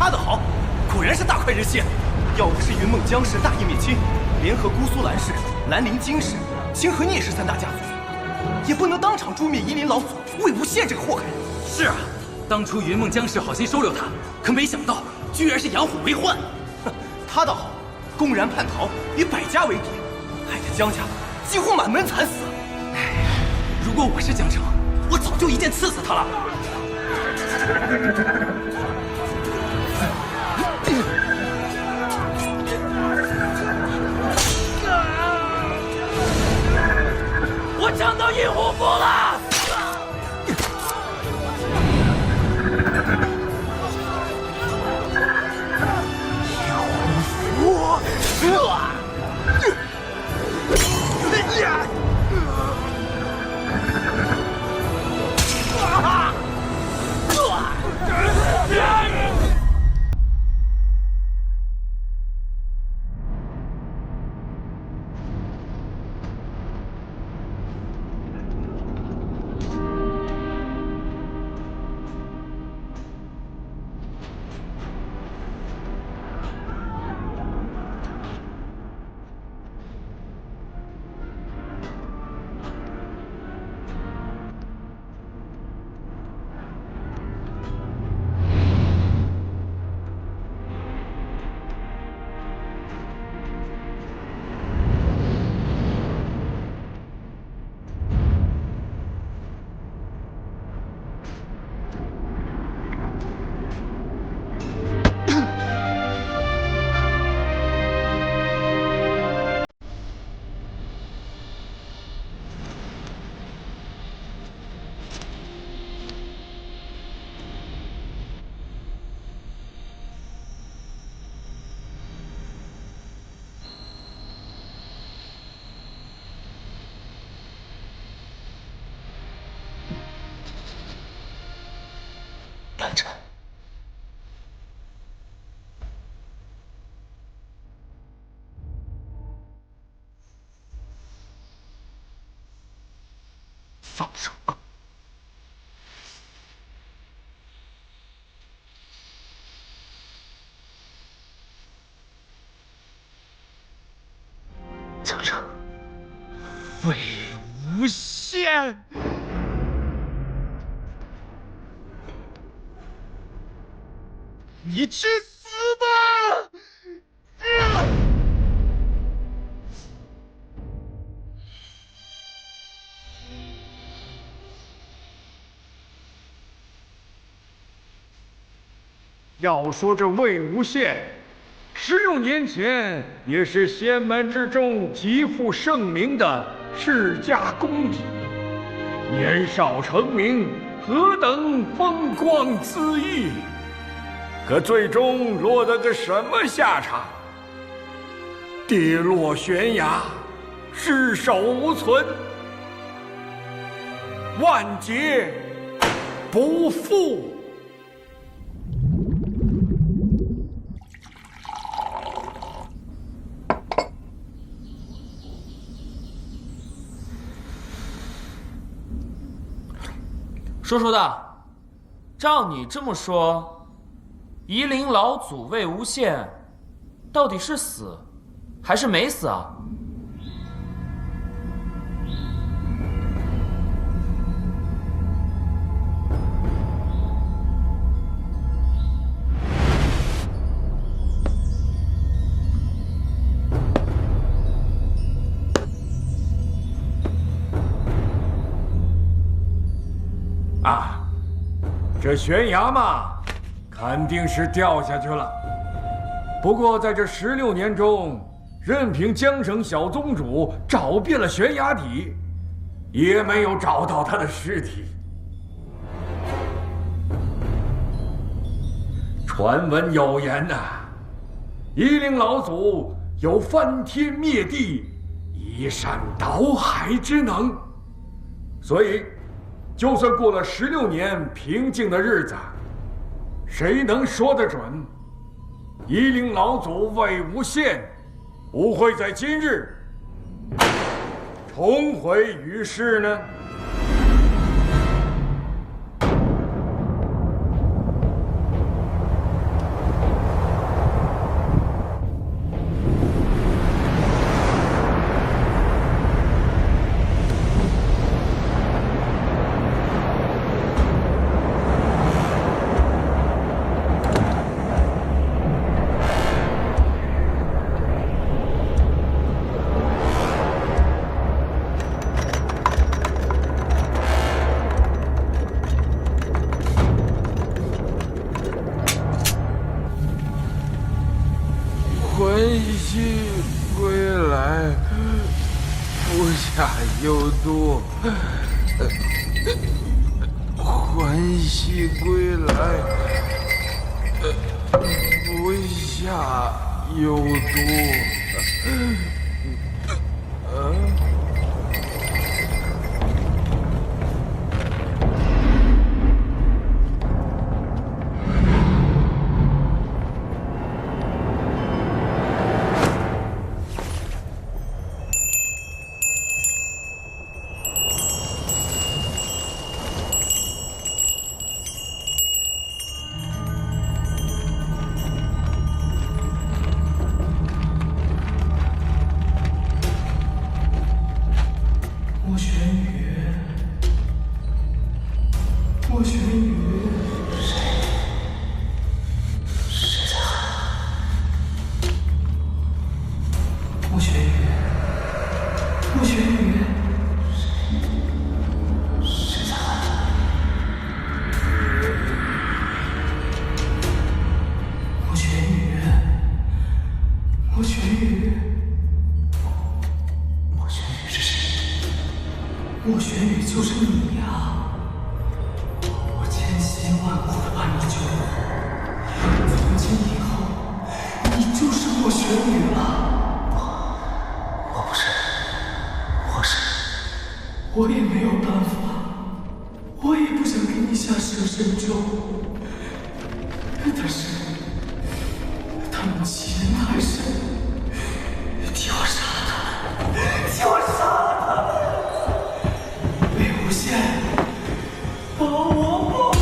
他的好，果然是大快人心。要不是云梦江氏大义灭亲，联合姑苏蓝氏、兰陵金氏、清河聂氏三大家族，也不能当场诛灭夷陵老祖魏无羡这个祸害。是啊，当初云梦江氏好心收留他，可没想到居然是养虎为患。哼，他倒好，公然叛逃，以百家为敌，害得江家几乎满门惨死。如果我是江城，我早就一剑刺死他了。我抢到银虎符了！蓝湛，放手！江城，魏无羡。你去死吧！要说这魏无羡，16年前也是仙门之中极负盛名的世家公子，年少成名，何等风光恣意！可最终落得个什么下场？跌落悬崖，尸首无存，万劫不复。说说的，照你这么说，夷陵老祖魏无羡到底是死还是没死啊？啊，这悬崖嘛，肯定是掉下去了。不过在这16年中，任凭江城小宗主找遍了悬崖底，也没有找到他的尸体。传闻有言呐，夷陵老祖有翻天灭地、移山倒海之能，所以就算过了16年平静的日子，谁能说得准夷陵老祖魏无羡不会在今日重回于世呢？下有毒，欢喜归来，不下有毒。莫玄羽就是你呀！我千辛万苦的把你救活，从今以后，你就是莫玄羽了。我不是，我是，我也没有办法，我也不想给你下蛇神咒，但是他们欺人太甚，替我杀了他们，替我杀了他们！魏无羡，把我抱走！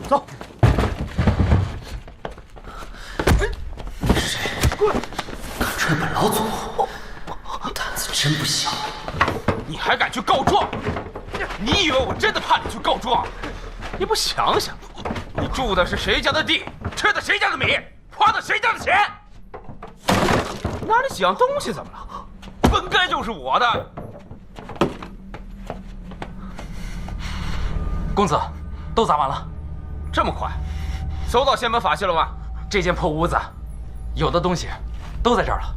走！是谁？滚！敢踹本老祖，胆子真不小。你还敢去告状？你以为我真的怕你去告状？你不想想，你住的是谁家的地，吃的谁家的米，花的谁家的钱？拿那几样东西怎么了？本该就是我的。公子，都砸完了。这么快，搜到仙门法器了吗？这间破屋子，有的东西都在这儿了。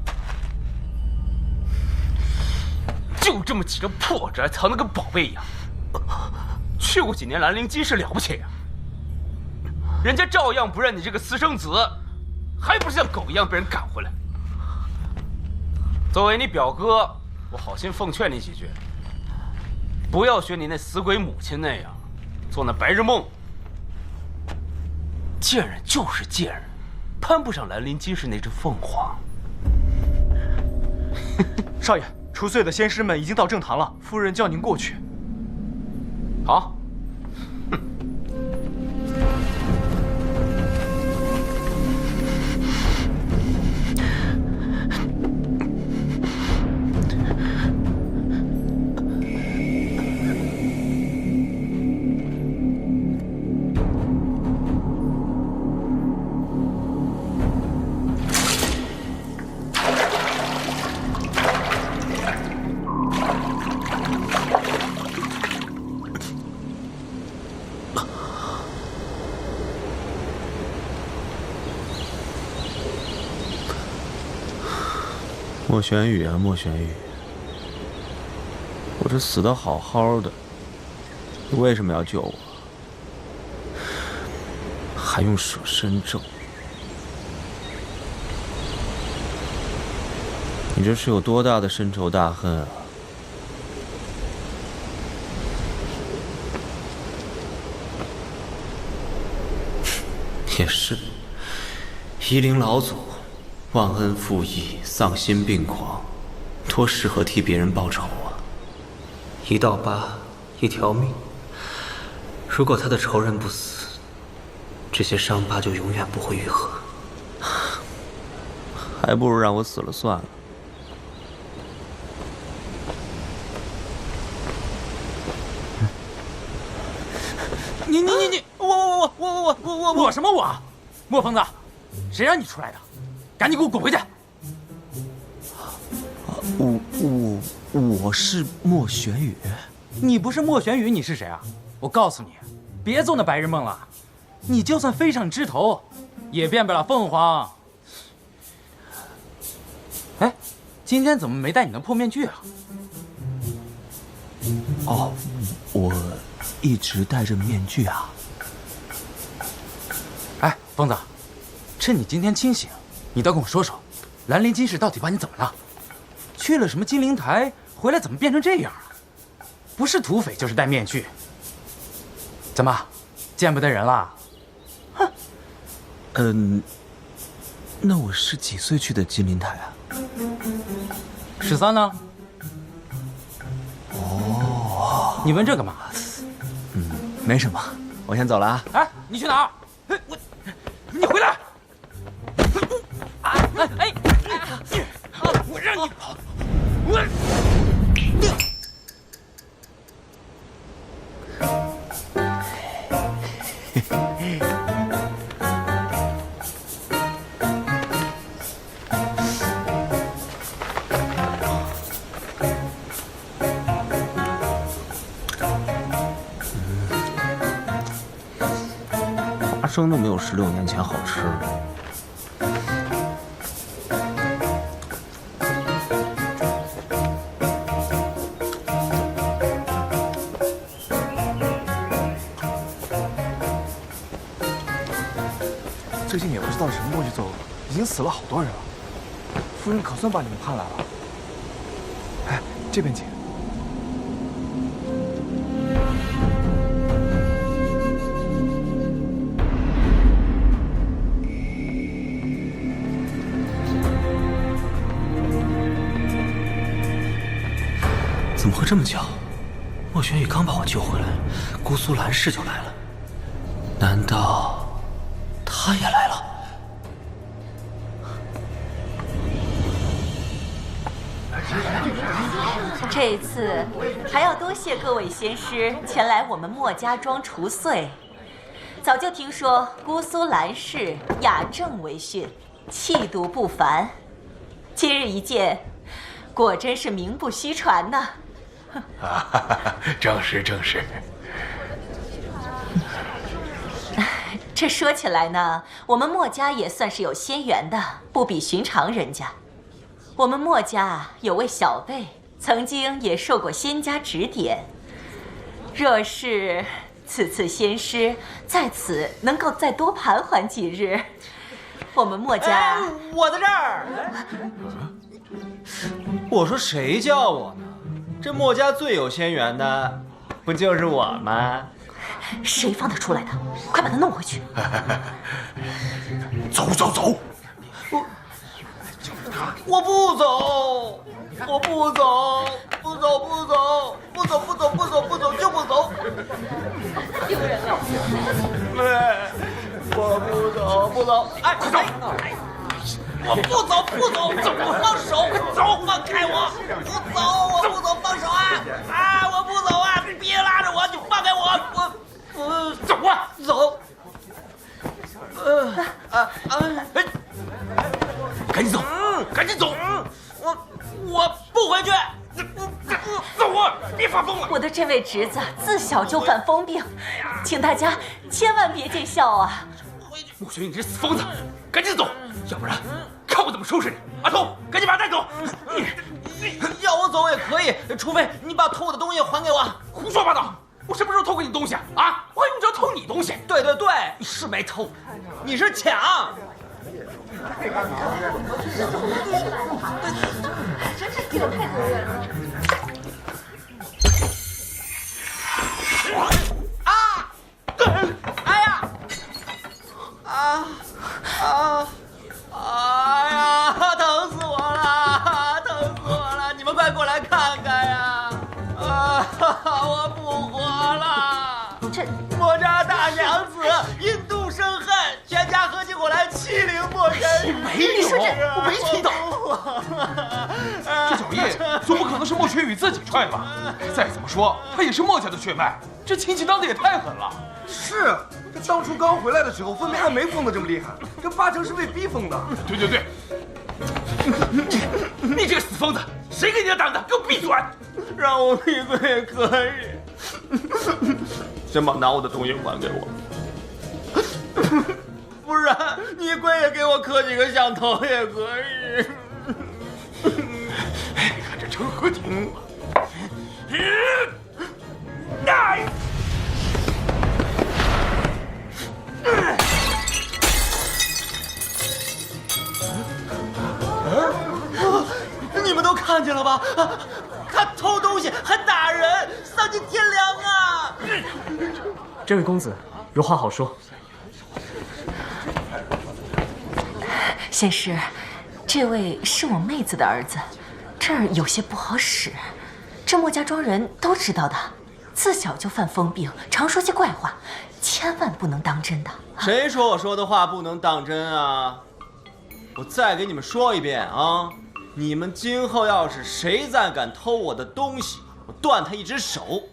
就这么几个破宅，藏得跟宝贝一样。去过几年兰陵机是了不起呀，人家照样不认你这个私生子，还不是像狗一样被人赶回来。作为你表哥，我好心奉劝你几句，不要学你那死鬼母亲那样，做那白日梦。贱人就是贱人，攀不上兰陵机氏那只凤凰。少爷，除祟的仙师们已经到正堂了，夫人叫您过去。好。莫玄羽啊，莫玄羽，我这死得好好的，你为什么要救我？还用舍身咒？你这是有多大的深仇大恨啊？也是，夷陵老祖忘恩负义，丧心病狂，多适合替别人报仇啊！一道疤，一条命。如果他的仇人不死，这些伤疤就永远不会愈合。还不如让我死了算了。你，我什么我？莫疯子，谁让你出来的？赶紧给我滚回去！我是莫玄羽。你不是莫玄羽，你是谁啊？我告诉你，别做那白日梦了。你就算飞上枝头，也变不了凤凰。哎，今天怎么没戴你那破面具啊？哦，我一直戴着面具啊。哎，疯子，趁你今天清醒，你倒跟我说说，兰陵金氏到底把你怎么了？去了什么金陵台，回来怎么变成这样啊？不是土匪就是戴面具。怎么，见不得人了？哼。那我是几岁去的金陵台啊？13呢？哦，你问这干嘛？没什么，我先走了啊。哎，你去哪儿？你回来！我让你跑！花生都没有16年前好吃了。最近也不知道什么东西做恶，已经死了好多人了。夫人可算把你们盼来了。哎，这边请。怎么会这么巧？莫玄羽刚把我救回来，姑苏蓝氏就来了。难道他也来了？这一次还要多谢各位仙师前来我们莫家庄除祟。早就听说姑苏蓝氏雅正为训，气度不凡，今日一见，果真是名不虚传呐。正是正是。这说起来呢，我们莫家也算是有仙缘的，不比寻常人家。我们莫家有位小辈，曾经也受过仙家指点。若是此次仙师在此能够再多盘桓几日，我们莫家……我在这儿。我说谁叫我呢？这莫家最有仙缘的，不就是我吗？谁放他出来的？快把他弄回去！走走走！我不走，我不走，不走不走，不走不走不走不走就不走。丢人了！我不走不走，哎，快走！我不走不走，放手！走，放开我！不走，我不走，放手啊！啊，我不走啊！别拉着我，你放开我！我走啊！走。赶紧走，赶紧走！我不回去。走啊！别发疯了！我的这位侄子自小就犯疯病，请大家千万别见笑啊！莫玄羽，你这死疯子，赶紧走，要不然看我怎么收拾你！阿童，赶紧把他带走！要我走也可以，除非你把偷我的东西还给我。胡说八道！我什么时候偷过你东西啊？啊！我还用得着偷你东西？对对对，你是没偷，你是抢。真是丢太多人了。啊！哎呀！哎呀！疼死我了！疼死我了！你们快过来看看呀！我不活了！这莫家大娘子因妒生恨，全家合起伙来欺凌莫轩宇，没有，我没踢到。这脚印总不可能是莫轩宇自己踹吧？再怎么说，他也是莫家的血脉，这亲戚当的也太狠了。是，这当初刚回来的时候，分明还没疯得这么厉害，这八成是被逼疯的。对，你这个死疯子，谁给你的胆子？给我闭嘴！让我闭嘴也可以，先把拿我的东西还给我，不然你跪下给我磕几个响头也可以。你看这成何体统啊！你们都看见了吧？他偷东西还打人，丧尽天良啊！这位公子，有话好说。仙师，这位是我妹子的儿子，这儿有些不好使，这莫家庄人都知道的。自小就犯疯病，常说些怪话，千万不能当真的。谁说我说的话不能当真啊？我再给你们说一遍啊！你们今后要是谁再敢偷我的东西，我断他一只手，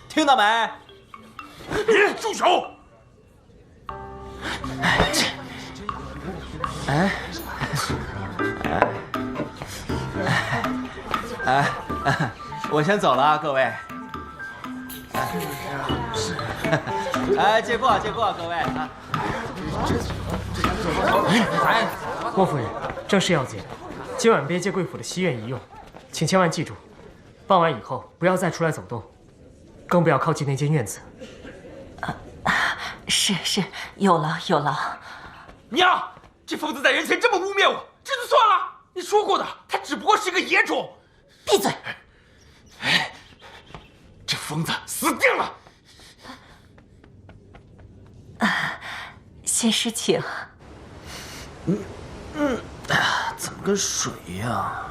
听到没？住手！我先走了啊，各位。借过，各位啊。莫夫人，正事要紧，今晚别借贵府的西院一用，请千万记住，傍晚以后不要再出来走动，更不要靠近那间院子。是，有劳。娘，这疯子在人前这么污蔑我，这就算了。你说过的，他只不过是个野种。闭嘴！这疯子死定了！仙师请。怎么跟水呀？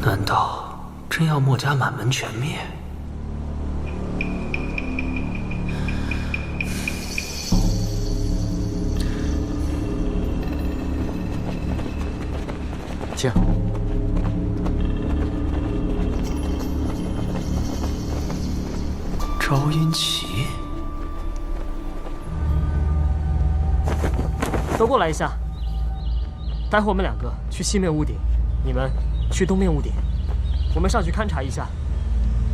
难道真要墨家满门全灭？请。招阴旗，都过来一下。待会我们两个去西面屋顶，你们去东面屋顶。我们上去勘察一下，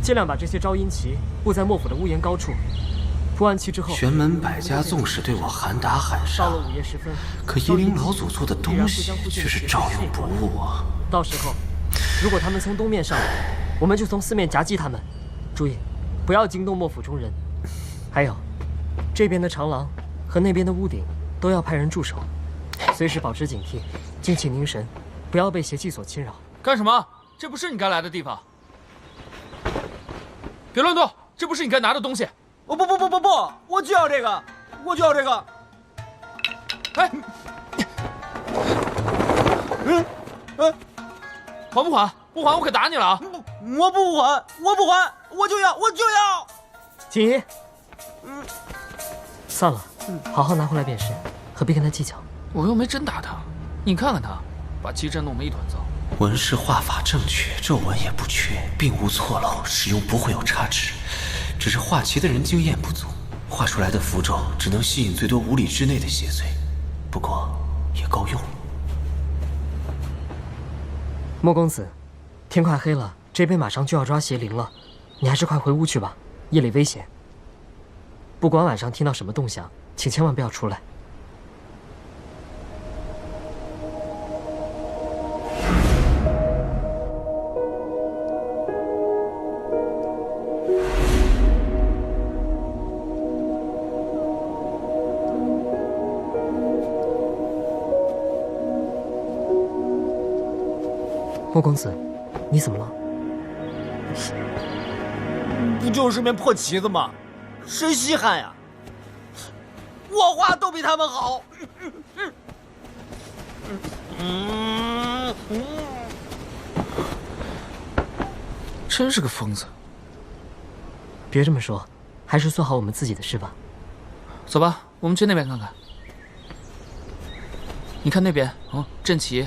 尽量把这些招阴旗布在莫府的屋檐高处。布完旗之后，玄门百家纵使对我喊打喊杀，到了午夜时分，可夷陵老祖做的东西却是照用不误啊！到时候，如果他们从东面上来，我们就从四面夹击他们。注意，不要惊动莫府中人。还有，这边的长廊和那边的屋顶都要派人驻守，随时保持警惕，精气凝神，不要被邪气所侵扰。干什么？这不是你该来的地方。别乱动，这不是你该拿的东西。不，我就要这个，哎，还不还？不还我可打你了啊！我不还，我就要。锦衣，算了，好好拿回来便是，何必跟他计较？我又没真打他，你看看他，把旗阵弄得一团糟。纹饰画法正确，皱纹也不缺，并无错漏，使用不会有差池。只是画旗的人经验不足，画出来的符咒只能吸引最多5里之内的邪祟，不过也够用了。莫公子，天快黑了，这边马上就要抓邪灵了，你还是快回屋去吧，夜里危险。不管晚上听到什么动响，请千万不要出来。莫公子，你怎么了？不就是面破旗子吗？谁稀罕呀？我画都比他们好。真是个疯子。别这么说，还是算好我们自己的事吧。走吧，我们去那边看看。你看那边，阵旗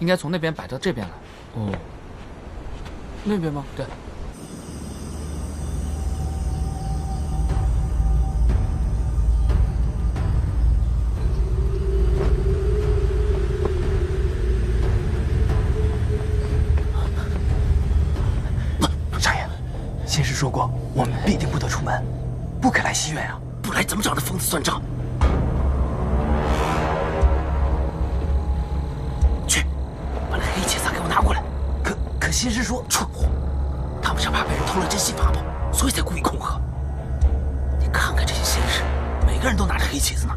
应该从那边摆到这边来。哦，那边吗？对。少爷，先师说过，我们必定不得出门，不可来西院啊！不来怎么找那疯子算账？去，把那黑茄子给我拿过来。可先师说，蠢货，他们是怕被人偷了真心法宝，所以才故意恐吓。你看看这些仙士，每个人都拿着黑茄子呢。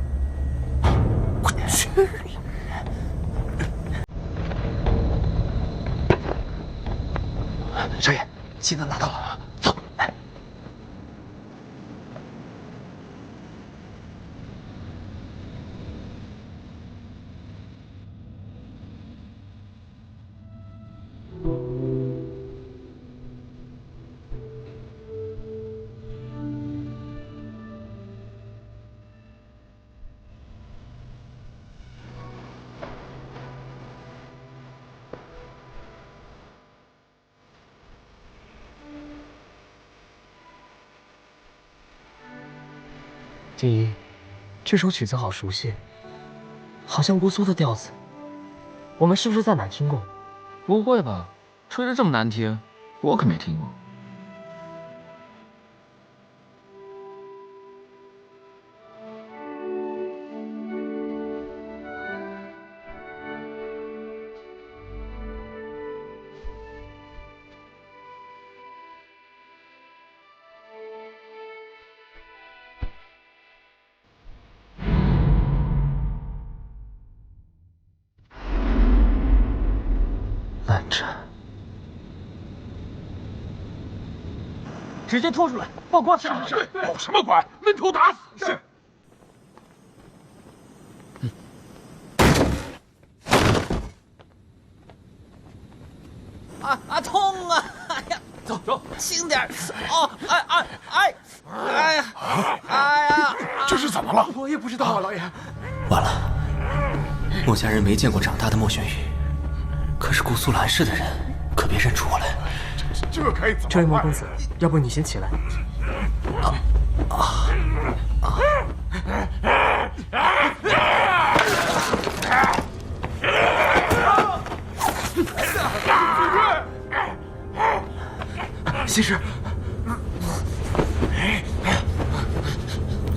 我去！少爷，现在拿到了，走。静怡，这首曲子好熟悉，好像姑苏的调子。我们是不是在哪听过？不会吧？吹得这么难听，我可没听过。蓝湛，直接拖出来，曝光！是，报什么管？闷头打死！是。痛啊！哎呀，走，轻点！哦，哎呀！这是怎么了？我也不知道啊，老爷。完了，墨家人没见过长大的墨玄羽，可是姑苏蓝氏的人可别认出我来。这该怎么办？这位墨公子，要不你先起来。仙师，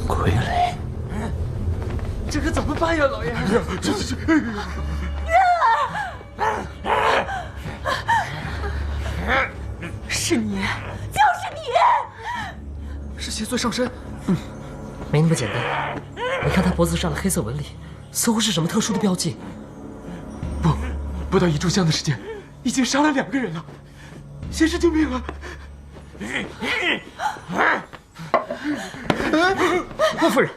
傀儡，这可怎么办呀，老爷？是你，就是你，是邪祟上身。没那么简单。你看他脖子上的黑色纹理，似乎是什么特殊的标记。不到1炷香的时间，已经杀了2个人了。仙师救命啊！莫夫人，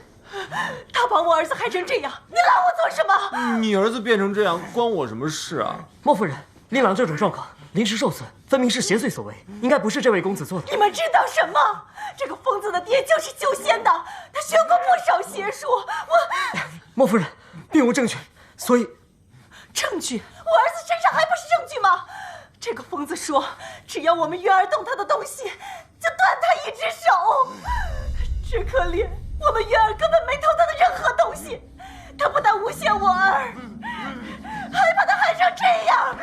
他把我儿子害成这样，你拦我做什么？你儿子变成这样，关我什么事啊？莫夫人，令郎这种状况，临时受损，分明是邪祟所为，应该不是这位公子做的。你们知道什么？这个疯子的爹就是修仙的，他学过不少邪术。莫夫人，并无证据，所以证据？我儿子身上还不是证据吗？这个疯子说，只要我们月儿动他的东西，就断他1只手。只可怜我们月儿根本没偷他的任何东西，他不但诬陷我儿，还把他害成这样。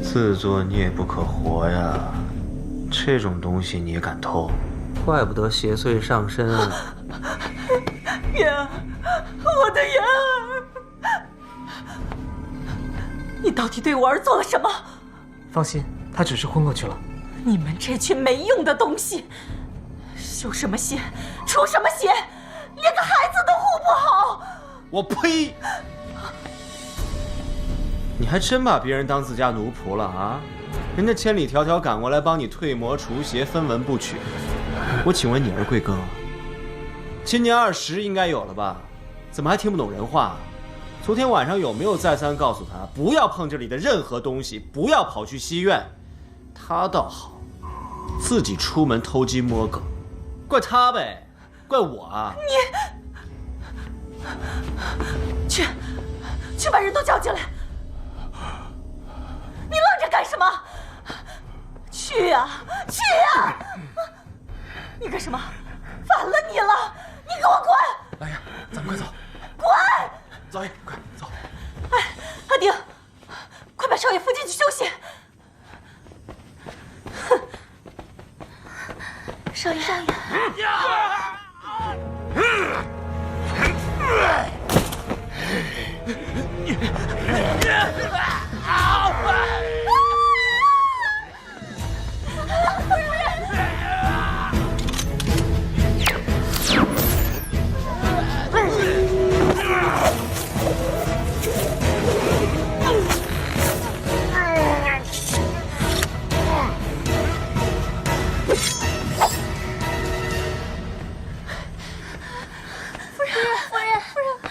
自作孽不可活呀！这种东西你也敢偷？怪不得邪祟上身。月儿，我的月儿，到底对我儿做了什么？放心，他只是昏过去了。你们这群没用的东西，修什么仙，出什么血，连个孩子都护不好。我呸！你还真把别人当自家奴仆了啊？人家千里迢迢赶过来帮你退魔除邪，分文不取。我请问你儿贵哥，今年20应该有了吧？怎么还听不懂人话？昨天晚上有没有再三告诉他不要碰这里的任何东西，不要跑去西院？他倒好，自己出门偷鸡摸狗，怪他呗，怪我啊！去把人都叫进来！你愣着干什么？去呀，去呀！你干什么？烦了你了！你给我滚！来呀，咱们快走！滚！早爷，快走！哎，阿丁，快把少爷扶进去休息。哼，少爷，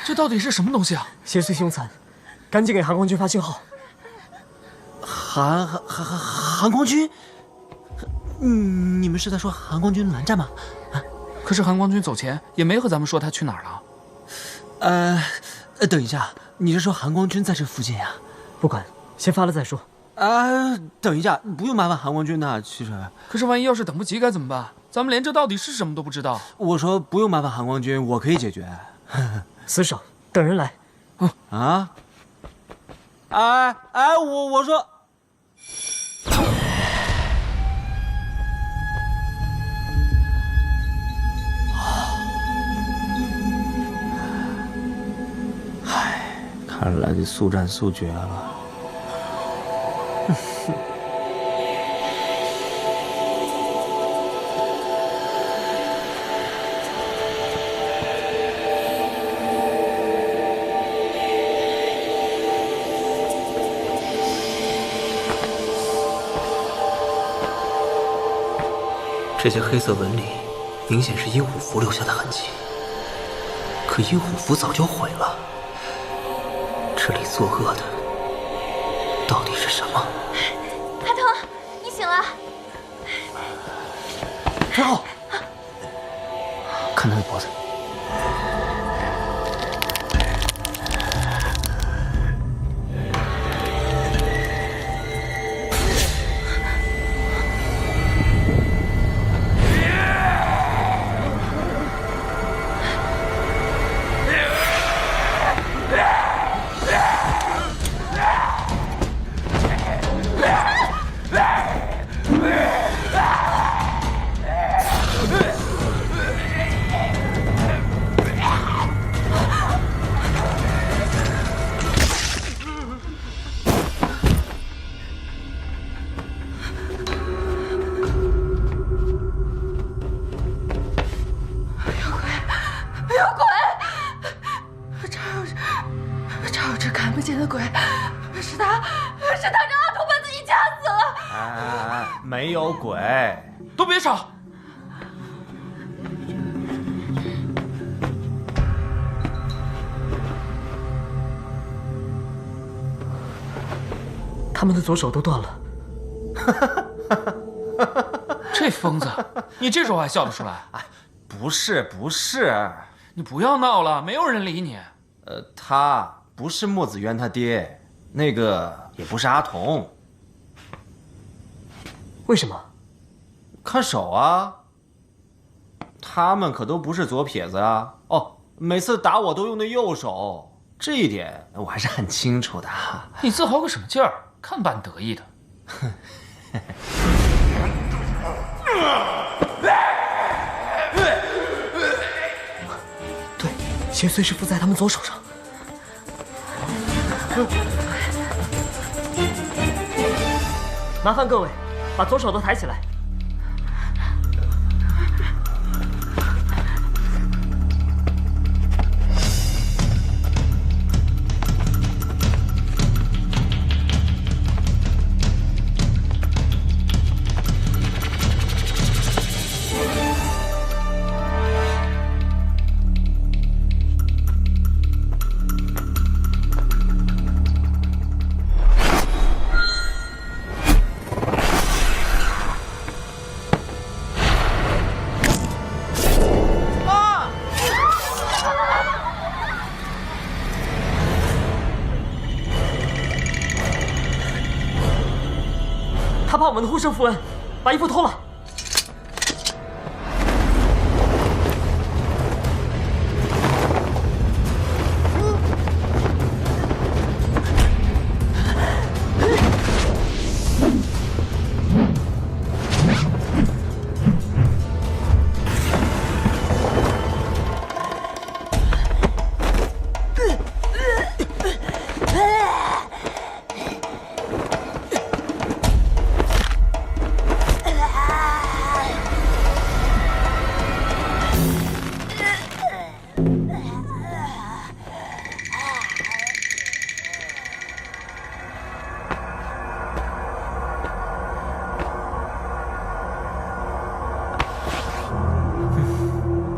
这到底是什么东西啊？邪祟凶残，赶紧给韩光君发信号。韩光君，你们是在说韩光君蓝湛吗？啊，可是韩光君走前也没和咱们说他去哪儿了。等一下，你是说韩光君在这附近呀？不管，先发了再说。等一下，不用麻烦韩光君的，其实。可是万一要是等不及该怎么办？咱们连这到底是什么都不知道。我说不用麻烦韩光君，我可以解决。死守，等人来。啊！我说。看来就速战速决了。这些黑色纹理明显是阴虎符留下的痕迹，可阴虎符早就毁了。这里作恶的到底是什么？阿童，你醒了。之后，看他的脖子。没有鬼，都别吵！他们的左手都断了。这疯子，你这时候还笑得出来？不是，你不要闹了，没有人理你。他不是墨子渊他爹，那个也不是阿童。为什么？看手啊，他们可都不是左撇子啊。哦，每次打我都用的右手，这一点我还是很清楚的。你自豪个什么劲儿？看把你得意的。对，邪祟是附在他们左手上。麻烦各位把左手都抬起来。他怕我们的护圣符文，把衣服脱了。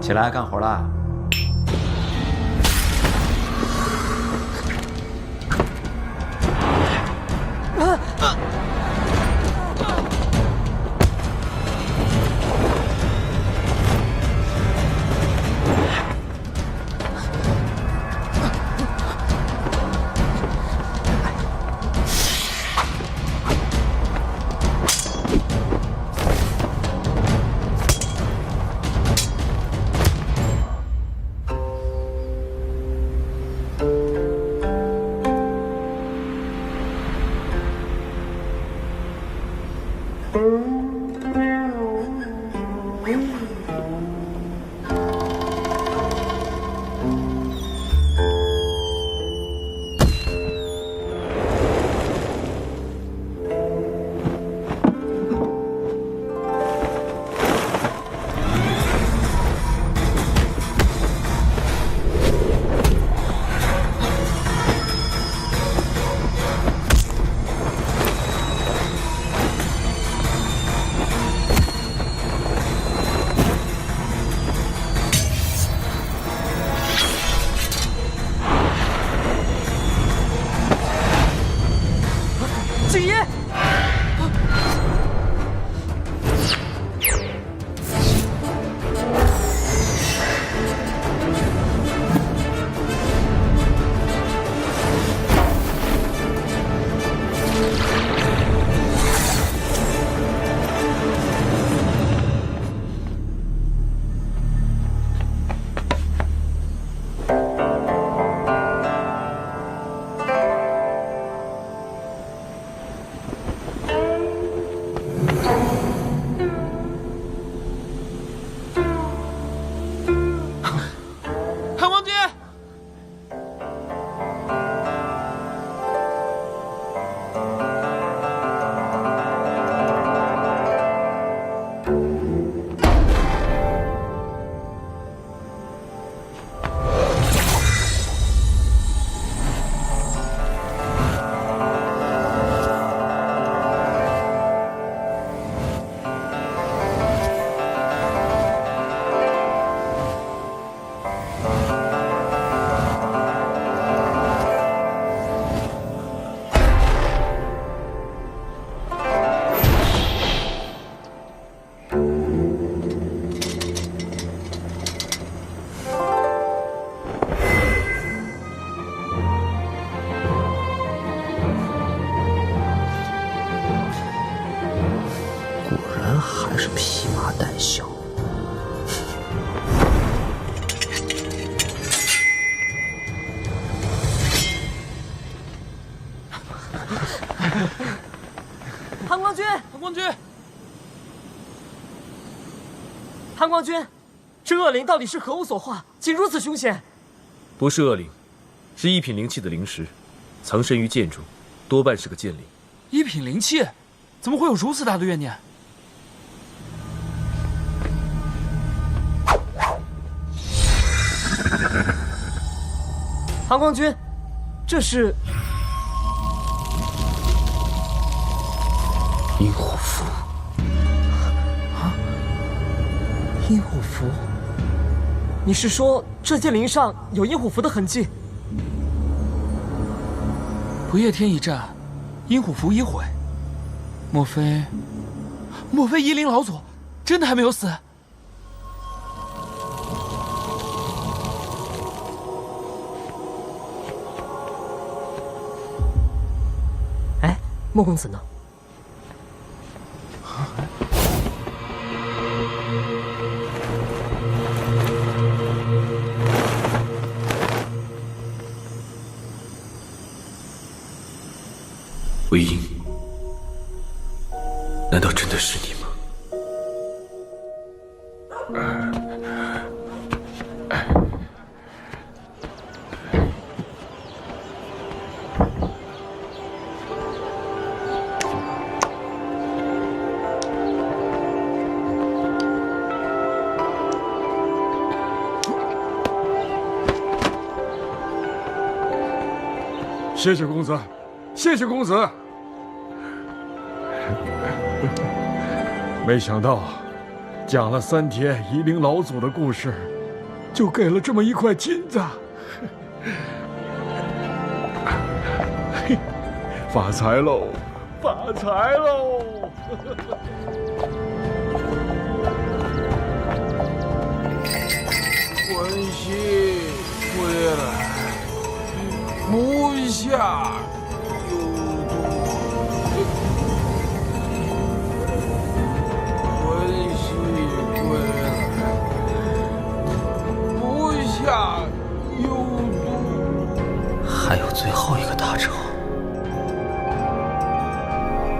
起来干活了。景爷，还是披麻戴孝。潘光君，潘光君，潘光君，这恶灵到底是何物所化，竟如此凶险？不是恶灵，是一品灵气的灵石，藏身于剑中，多半是个剑灵。一品灵气，怎么会有如此大的怨念？韩光君，这是阴虎符。阴虎符？你是说这剑灵上有阴虎符的痕迹？不夜天一战，阴虎符已毁。莫非夷陵老祖真的还没有死？哎，莫公子呢？魏婴，难道真的是你吗？谢谢公子，谢谢公子。没想到，讲了3天夷陵老祖的故事，就给了这么一块金子。发财喽，发财喽！魂兮归来，不下有毒。魂兮归来，不下有毒。还有最后一个大仇，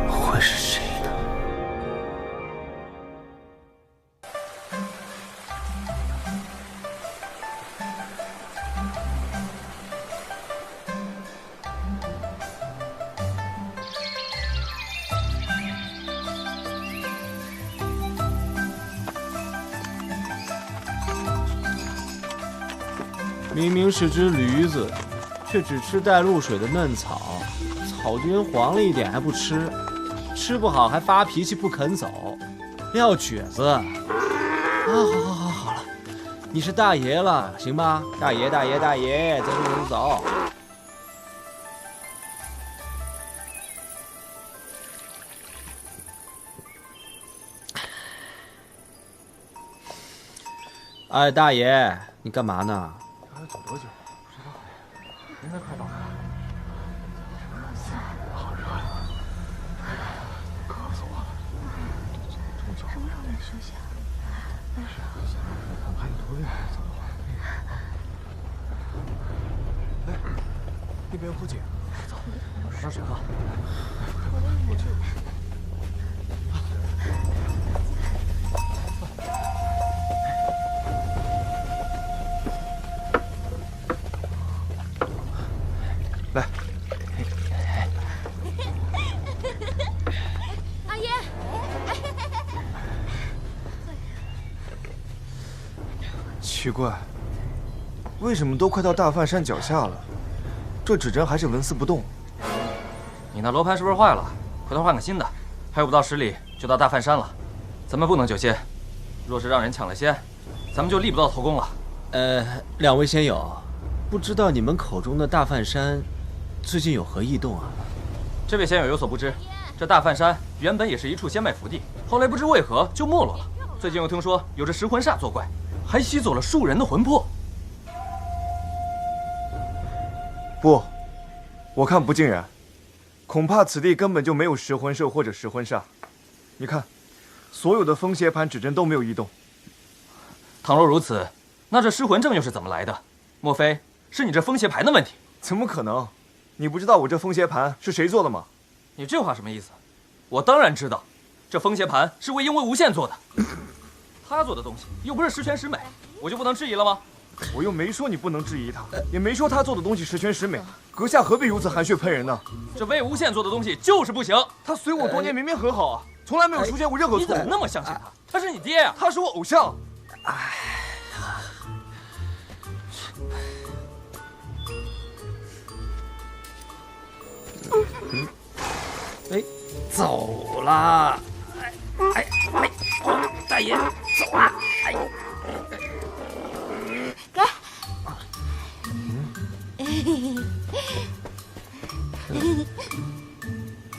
会是谁呢？明明是只驴子，却只吃带露水的嫩草，草尖黄了一点还不吃，吃不好还发脾气不肯走，撂蹶子。啊，好了，你是大爷了，行吧？大爷，再不能走。哎，大爷，你干嘛呢？还要走多久？不知道，应该快到了。好热呀！渴死我了。这么久了，得休息啊。还有多远才走啊？哎，那边有口井，走，上水喝。我去。来，阿爷，奇怪，为什么都快到大梵山脚下了，这指针还是纹丝不动？你那罗盘是不是坏了？回头换个新的。还有不到10里就到大梵山了，咱们不能久歇。若是让人抢了先，咱们就立不到头功了。两位仙友，不知道你们口中的大梵山最近有何异动啊？这位仙友有所不知，这大梵山原本也是一处仙脉福地，后来不知为何就没落了。最近又听说有着食魂煞作怪，还吸走了数人的魂魄。不，我看不尽然，恐怕此地根本就没有食魂兽或者食魂煞。你看，所有的风邪盘指针都没有异动。倘若如此，那这失魂阵又是怎么来的？莫非是你这风邪盘的问题？怎么可能？你不知道我这风邪盘是谁做的吗？你这话什么意思？我当然知道，这风邪盘是魏婴魏无羡做的。他做的东西又不是十全十美，我就不能质疑了吗？我又没说你不能质疑他，也没说他做的东西十全十美，阁下何必如此含血喷人呢？这魏无羡做的东西就是不行。他随我多年，明明很好啊，从来没有出现过任何错误。你怎么那么相信他？他是你爹呀！他是我偶像。哎，走啦！大爷，走啊！给。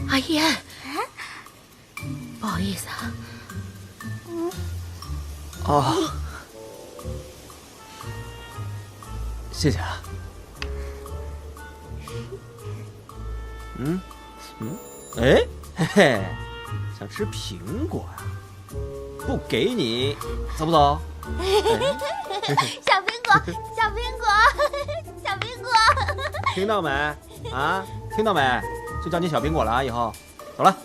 阿燕，不好意思啊。哦，谢谢啊。哎，嘿嘿，想吃苹果啊？不给你，走不走？小苹果，小苹果，小苹果。听到没？啊，听到没？就叫你小苹果了啊！以后，走了。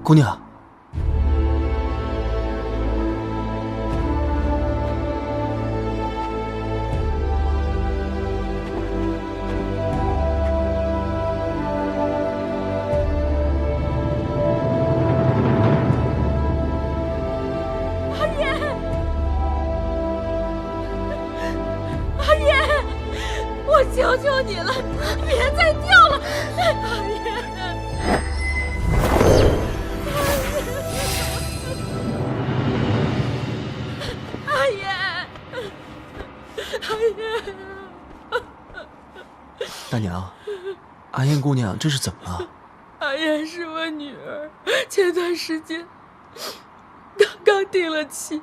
姑娘，阿燕，阿燕，我求求你了，别再跳了，阿燕。大娘，阿燕姑娘这是怎么了？阿燕是我女儿，前段时间她刚定了亲，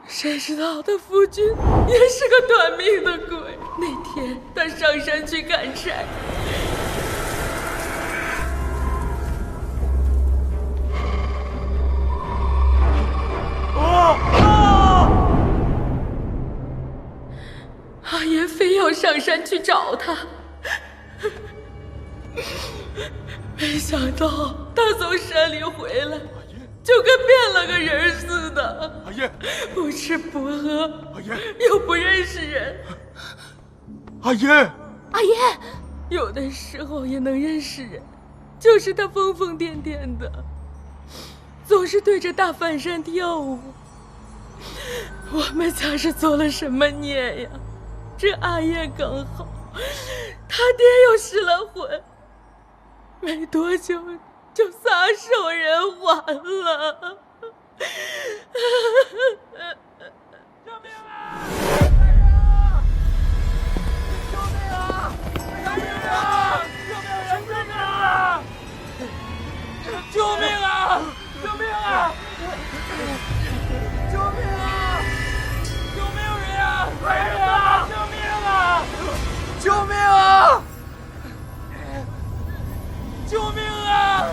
谁知道她夫君也是个短命的鬼。那天她上山去砍柴，阿燕非要上山去找他，没想到他从山里回来，就跟变了个人似的。阿燕，不吃不喝，阿燕又不认识人。阿燕，阿燕，有的时候也能认识人，就是他疯疯癫癫的，总是对着大饭山跳舞。我们家是做了什么孽呀？这阿燕刚好，他爹又失了婚，没多久就撒手人寰了。救命啊！救命啊！救命啊！救命啊！救命啊！救命啊！有没有人啊？快点啊！救命啊！救命啊！救命啊！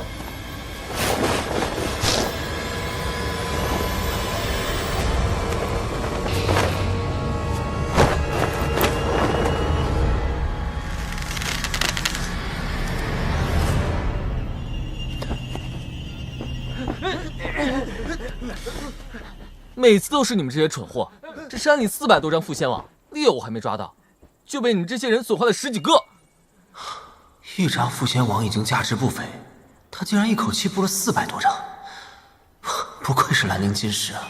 每次都是你们这些蠢货！这山里400多张副仙网，猎物还没抓到，就被你们这些人损坏了10几个。1张副仙网已经价值不菲，他竟然一口气布了400多张，不愧是兰陵金石啊！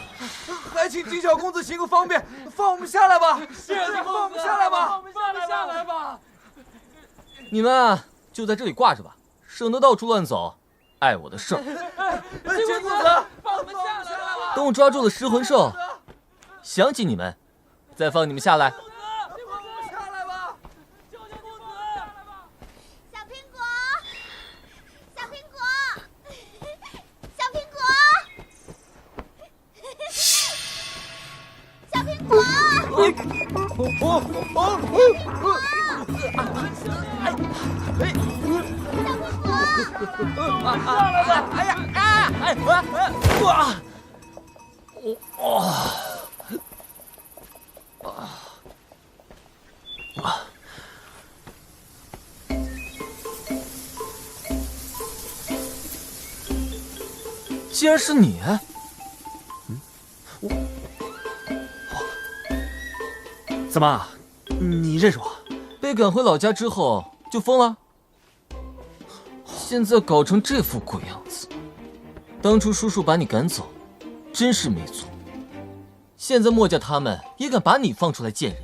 还请金小公子行个方便，放我们下来吧！谢谢公子，放我们下来吧！放我们下来吧！你们就在这里挂着吧，省得到处乱走，碍我的事儿。金公子，放我们下来吧！等我抓住了食魂兽，想起你们，再放你们下来。竟然是你！怎么，你认识我？被赶回老家之后就疯了？现在搞成这副鬼样子。当初叔叔把你赶走，真是没错。现在墨家他们也敢把你放出来见人。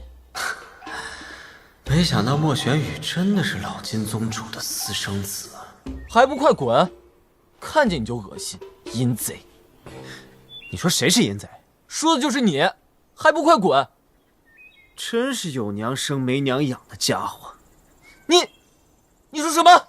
没想到莫玄羽真的是老金宗主的私生子啊！还不快滚！看见你就恶心，淫贼！你说谁是淫贼？说的就是你，还不快滚！真是有娘生没娘养的家伙！你说什么？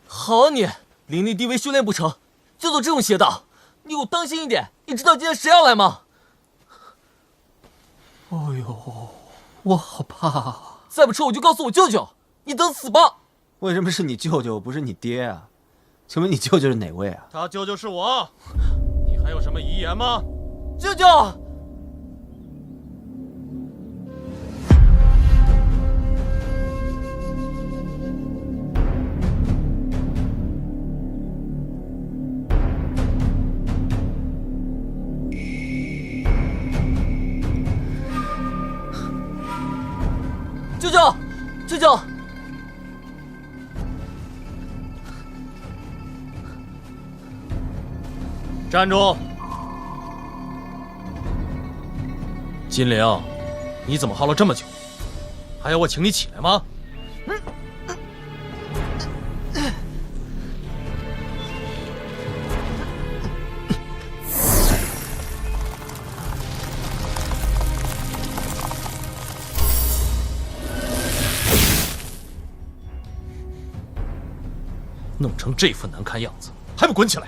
好你，灵力低微修炼不成，就走这种邪道，你给我当心一点！你知道今天谁要来吗？哎呦，我好怕啊！再不撤我就告诉我舅舅，你等死吧！为什么是你舅舅不是你爹啊？请问你舅舅是哪位啊？他舅舅是我，你还有什么遗言吗？舅舅。舅舅，舅舅，站住！金陵，你怎么耗了这么久？还要我请你起来吗？弄成这副难看样子，还不滚起来！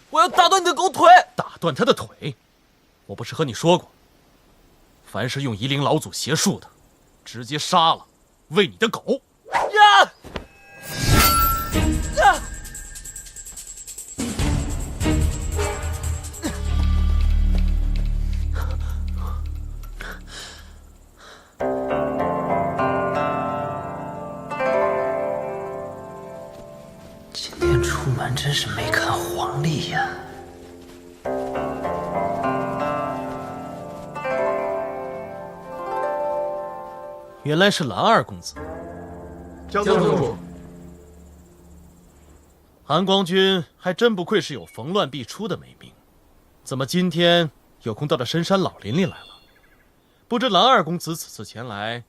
我要打断你的狗腿！打断他的腿？我不是和你说过，凡是用夷陵老祖邪术的，直接杀了，喂你的狗。呀！呀！今天出门真是没看黄历呀！原来是蓝二公子。江宗主，韩光君还真不愧是有逢乱必出的美名，怎么今天有空到这深山老林里来了？不知蓝二公子此次前来，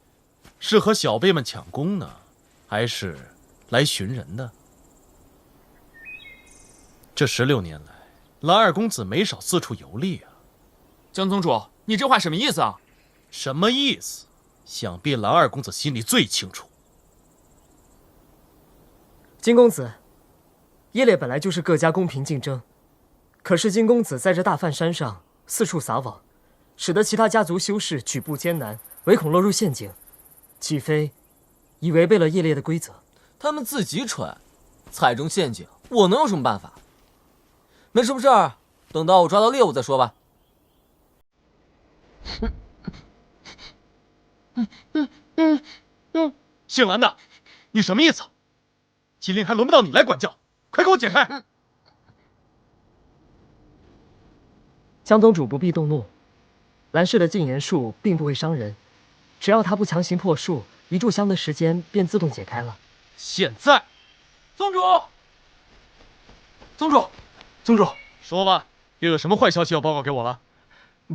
是和小辈们抢功呢，还是来寻人的？这16年来，蓝二公子没少四处游历啊。江宗主，你这话什么意思啊？什么意思？想必蓝二公子心里最清楚。金公子，耶烈本来就是各家公平竞争，可是金公子在这大梵山上四处撒网，使得其他家族修士举步艰难，唯恐落入陷阱，岂非已违背了耶烈的规则？他们自己蠢，踩中陷阱，我能有什么办法？没事没事，等到我抓到猎物再说吧。姓蓝的，你什么意思？麒麟还轮不到你来管教，快给我解开！江宗主不必动怒，蓝氏的禁言术并不会伤人，只要他不强行破术，一炷香的时间便自动解开了。现在，宗主，宗主，说吧，又有什么坏消息要报告给我了？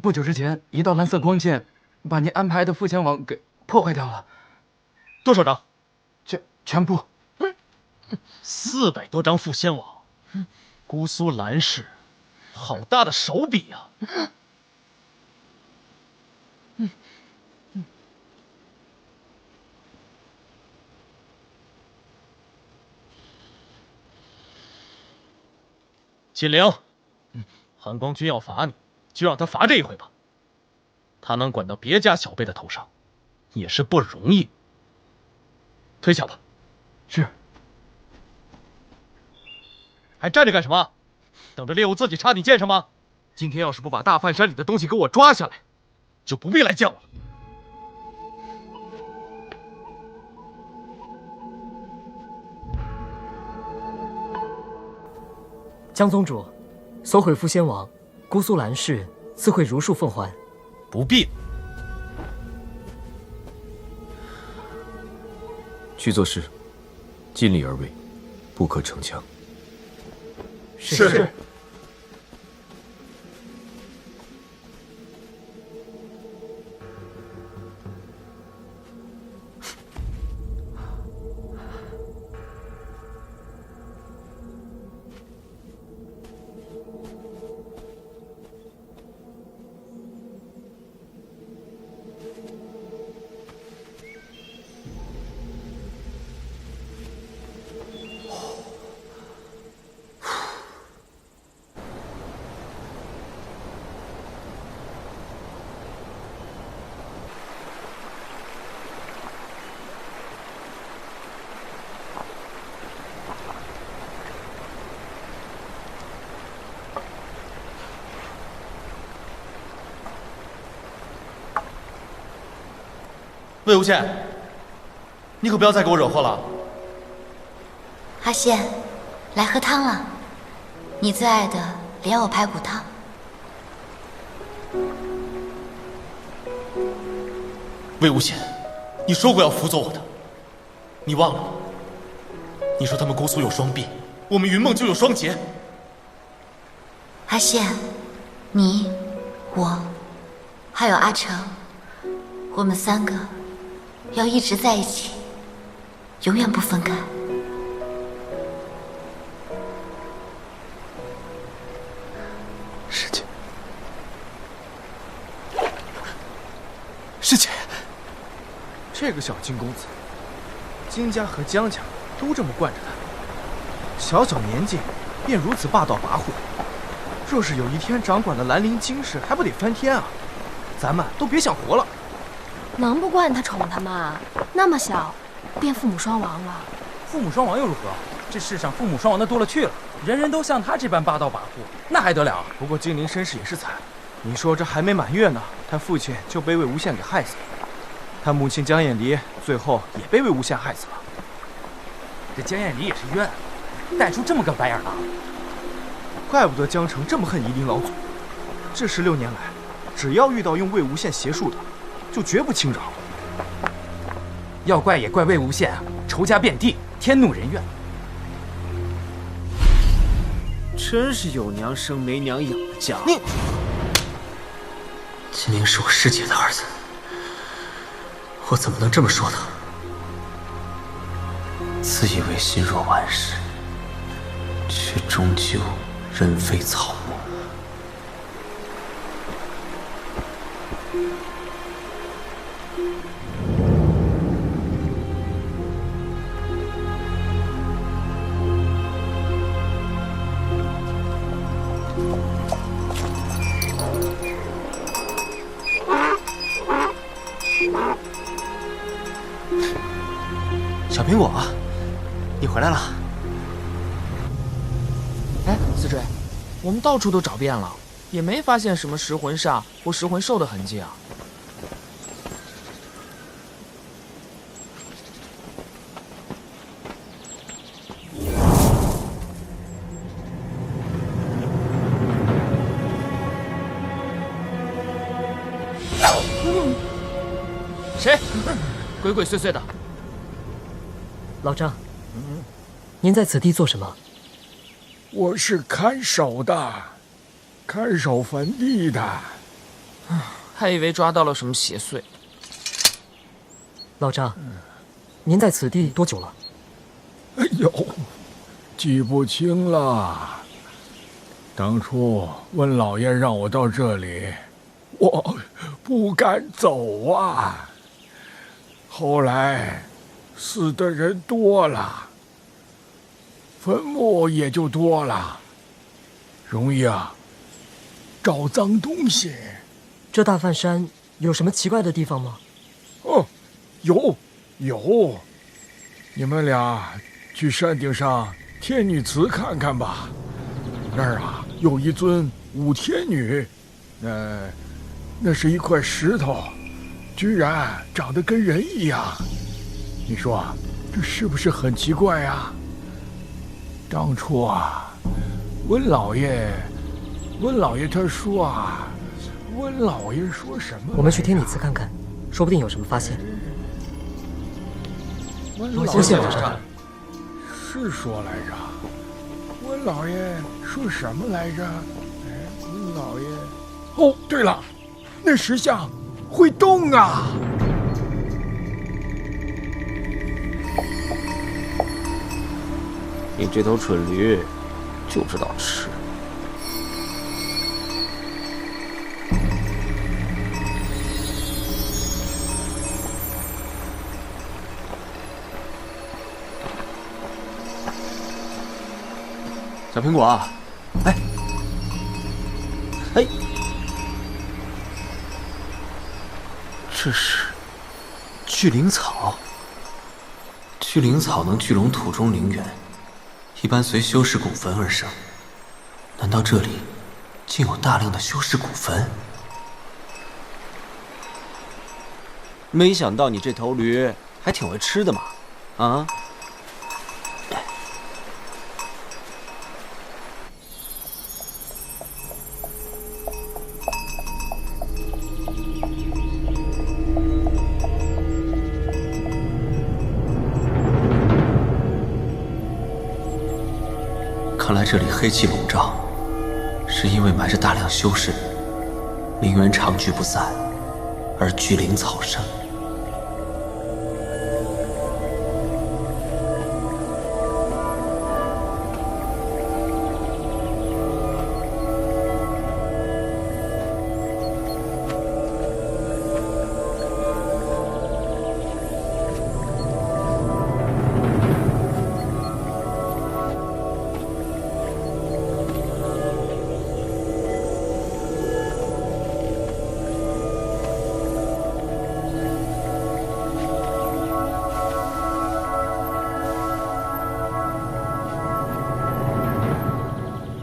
不久之前，一道蓝色光线把您安排的富仙网给破坏掉了。多少张？全部。400多张富仙网，姑苏蓝氏，好大的手笔呀！金陵，韩光君要罚你，就让他罚这一回吧。他能管到别家小辈的头上，也是不容易。退下吧。是。还站着干什么？等着猎物自己插你剑上吗？今天要是不把大饭山里的东西给我抓下来，就不必来见我了。江宗主，搜回富仙网，姑苏蓝氏自会如数奉还。不必。去做事，尽力而为，不可逞强。是。魏无羡，你可不要再给我惹祸了。阿羡，来喝汤了，你最爱的莲藕排骨汤。魏无羡，你说过要辅佐我的，你忘了吗？你说他们姑苏有双璧，我们云梦就有双劫。阿羡，你、我，还有阿成，我们3个要一直在一起，永远不分开。师姐，师姐，这个小金公子，金家和江家都这么惯着他，小小年纪便如此霸道跋扈。若是有一天掌管了兰陵金氏，还不得翻天啊？咱们都别想活了。能不惯他宠他吗？那么小，便父母双亡了。父母双亡又如何？这世上父母双亡的多了去了，人人都像他这般霸道跋扈，那还得了？不过金陵身世也是惨，你说这还没满月呢，他父亲就被魏无羡给害死了，他母亲江厌离最后也被魏无羡害死了。这江厌离也是冤，带出这么个白眼狼。怪不得江城这么恨夷陵老祖，这16年来，只要遇到用魏无羡邪术的，就绝不轻饶。要怪也怪魏无羡仇家遍地，天怒人怨。真是有娘生没娘养的家伙。你，金陵是我师姐的儿子，我怎么能这么说他？自以为心若万世，却终究人非草木。小苹果，你回来了。哎，思追，我们到处都找遍了，也没发现什么食魂煞或食魂兽的痕迹啊。谁？鬼鬼祟祟的。老张，您在此地做什么？我是看守的，看守坟地的。还以为抓到了什么邪祟。老张，您在此地多久了？哎呦，记不清了。当初温老爷让我到这里，我不敢走啊。后来死的人多了，坟墓也就多了，容易找脏东西。这大梵山有什么奇怪的地方吗？哦，有。你们俩去山顶上天女祠看看吧，那儿有一尊五天女，那是一块石头，居然长得跟人一样。你说这是不是很奇怪呀？当初温老爷他说温老爷说什么？我们去天女祠看看，说不定有什么发现。多谢老张。是说来着，温老爷说什么来着？温老爷，哦，对了，那石像会动啊！你这头蠢驴，就知道吃。小苹果，哎，这是聚灵草。聚灵草能聚拢土中灵元，一般随修士骨坟而生。难道这里竟有大量的修士骨坟？没想到你这头驴还挺会吃的嘛，啊？看来这里黑气笼罩，是因为埋着大量修士，灵元长聚不散，而聚灵草生。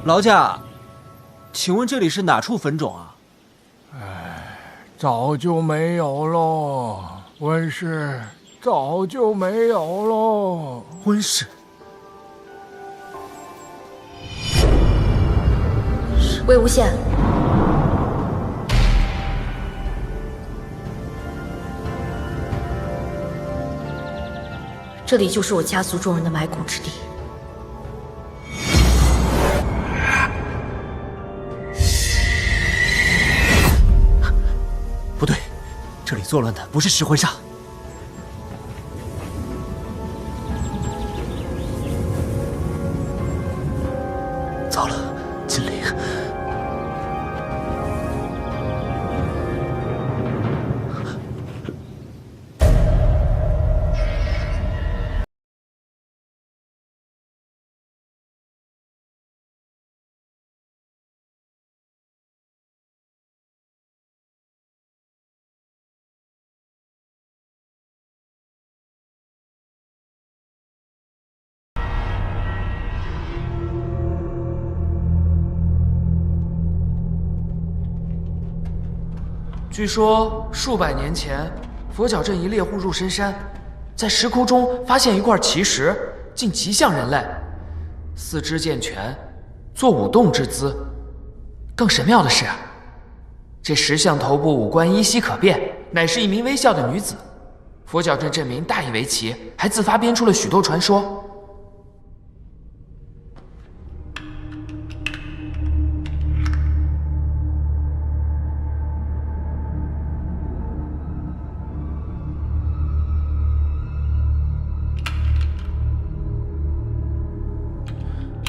劳驾，请问这里是哪处坟冢啊？早就没有喽，温氏，早就没有喽。温氏，魏无羡，这里就是我家族众人的埋骨之地。不对，这里作乱的不是石魂煞。糟了，金灵。据说数百年前，佛脚镇一猎户入深山，在石窟中发现一块奇石，竟极像人类，四肢健全，做舞动之姿。更神妙的是，这石像头部五官依稀可辨，乃是一名微笑的女子。佛脚镇镇民大以为奇，还自发编出了许多传说。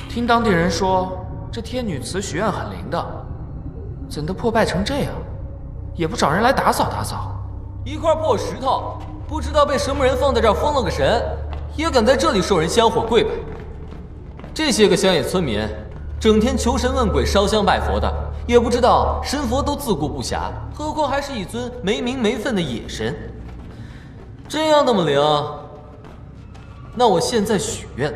听当地人说，这天女祠许愿很灵的，怎的破败成这样？也不找人来打扫打扫。一块破石头，不知道被什么人放在这儿封了个神，也敢在这里受人香火跪拜。这些个乡野村民，整天求神问鬼、烧香拜佛的，也不知道神佛都自顾不暇，何况还是一尊没名没分的野神。真要那么灵，那我现在许愿，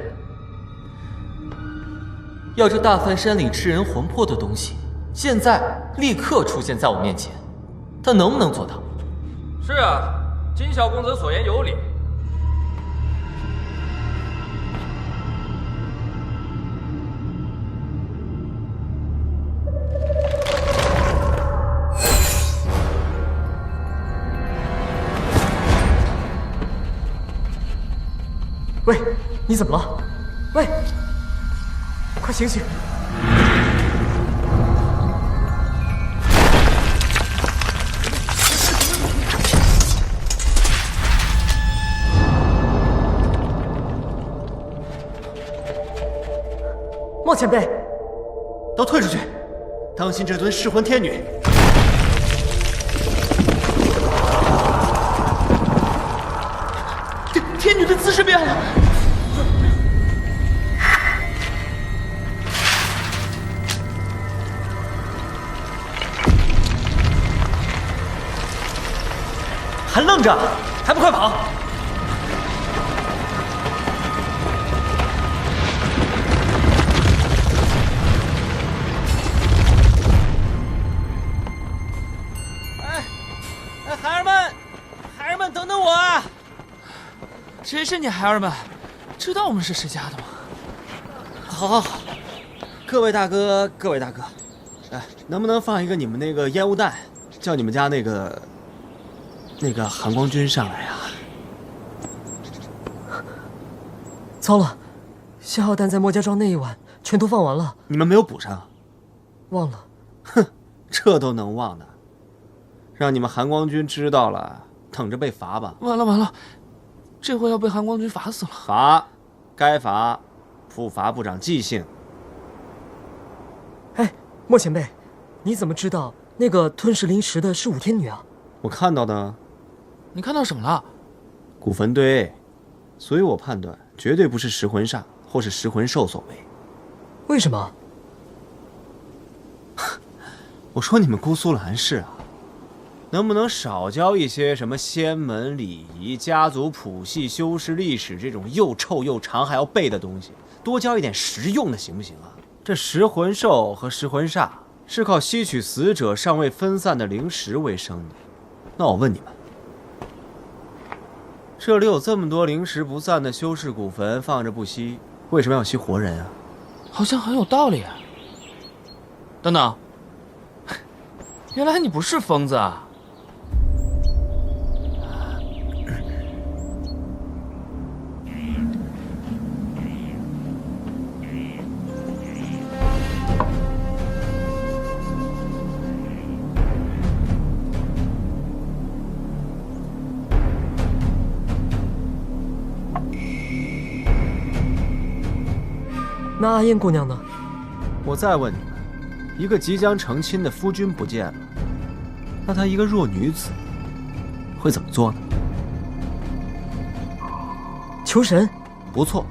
要这大梵山里吃人魂魄的东西，现在立刻出现在我面前，他能不能做到？是啊，金小公子所言有理。喂，你怎么了？喂，快醒醒！莫前辈，都退出去，当心这尊噬魂天女！天女的姿势变了。还愣着，还不快跑！孩儿们，等等我啊！谁是你孩儿们？知道我们是谁家的吗？好，各位大哥，各位大哥，哎，能不能放一个你们那个烟雾弹，叫你们家那个韩光君上来啊？糟了，消耗弹在莫家庄那一晚全都放完了，你们没有补上？忘了。哼，这都能忘的？让你们韩光君知道了，等着被罚吧！完了，这回要被韩光君罚死了。罚，该罚，不罚不长记性。哎，莫前辈，你怎么知道那个吞噬灵石的是武天女啊？我看到的。你看到什么了？古坟堆，所以我判断绝对不是食魂煞或是食魂兽所为。为什么？我说你们姑苏兰氏啊，能不能少教一些什么仙门礼仪、家族谱系、修士历史这种又臭又长还要背的东西，多教一点实用的行不行啊？这食魂兽和食魂煞是靠吸取死者尚未分散的灵石为生的。那我问你们，这里有这么多灵石不散的修士古坟放着不吸，为什么要吸活人啊？好像很有道理啊。等等，原来你不是疯子啊！那阿燕姑娘呢？我再问你们，一个即将成亲的夫君不见了，那她一个弱女子会怎么做呢？求神？不错。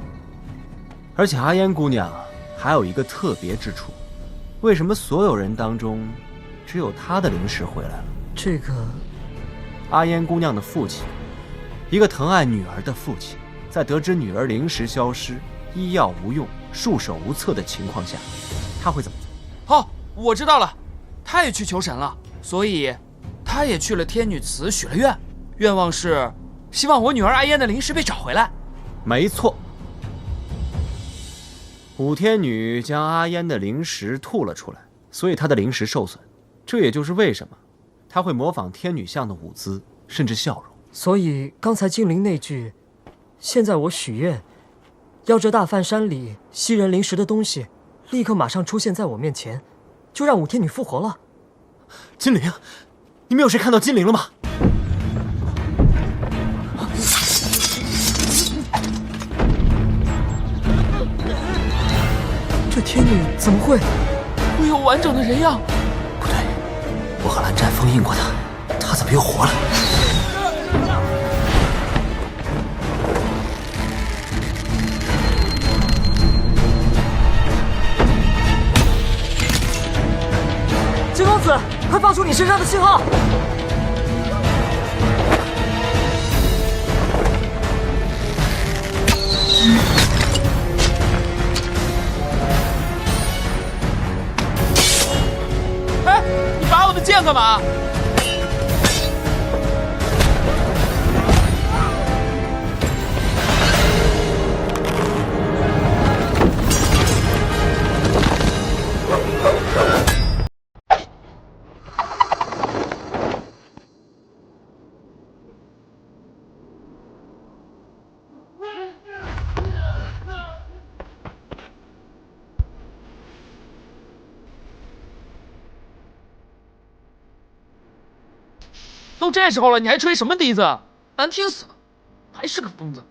而且阿燕姑娘还有一个特别之处，为什么所有人当中只有她的灵石回来了？这个，阿燕姑娘的父亲，一个疼爱女儿的父亲，在得知女儿灵石消失、医药无用、束手无策的情况下，他会怎么做？哦，我知道了，他也去求神了，所以他他也去了天女祠许了愿，愿望是希望我女儿阿烟的灵石被找回来。没错，武天女将阿烟的灵石吐了出来，所以她的灵石受损。这也就是为什么她会模仿天女像的舞姿，甚至笑容。所以刚才精灵那句“现在我许愿，要这大梵山里吸人灵石的东西，立刻马上出现在我面前”，就让武天女复活了。精灵，你们有谁看到精灵了吗？这天女怎么会有完整的人样？不对，我和蓝湛封印过她，她怎么又活了？金公子，快放出你身上的信号！哎，你拔我的剑干嘛？都这时候了，你还吹什么笛子？难听死了，还是个疯子。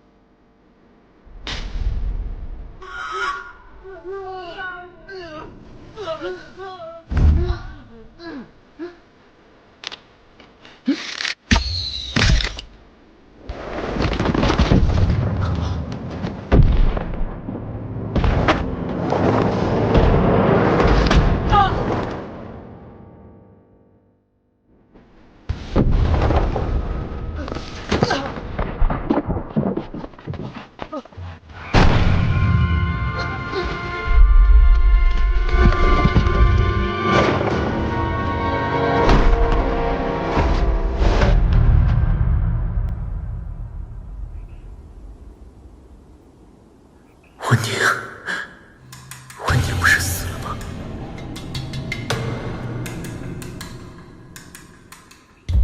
温宁不是死了吗？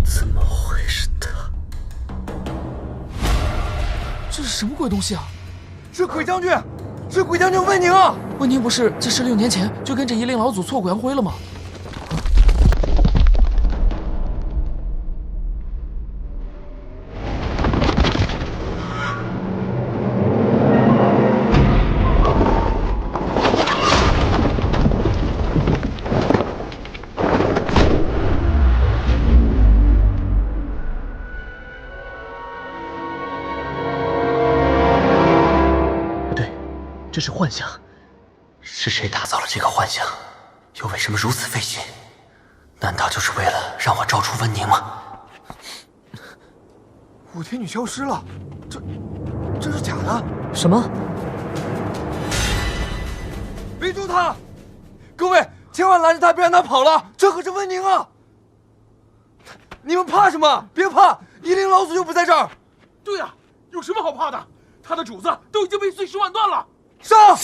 怎么会是他？这是什么鬼东西啊？是鬼将军，是鬼将军温宁啊！温宁不是在16年前就跟着夷陵老祖挫骨扬灰了吗？这是幻象，是谁打造了这个幻象？又为什么如此费劲？难道就是为了让我招出温宁吗？武天女消失了，这是假的？什么？围住他！各位，千万拦着他，别让他跑了！这可是温宁啊！你们怕什么？别怕，夷陵老祖又不在这儿。对呀，有什么好怕的？他的主子都已经被碎尸万段了。上！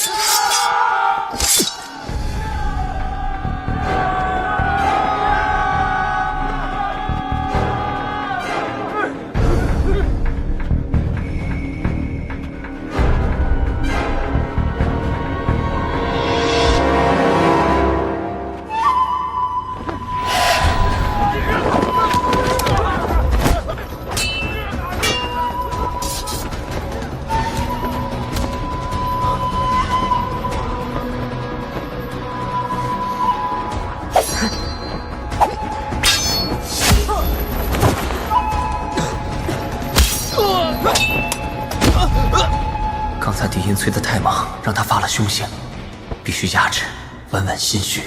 刚才狄银催得太忙，让他发了凶性，必须压制，稳稳心绪。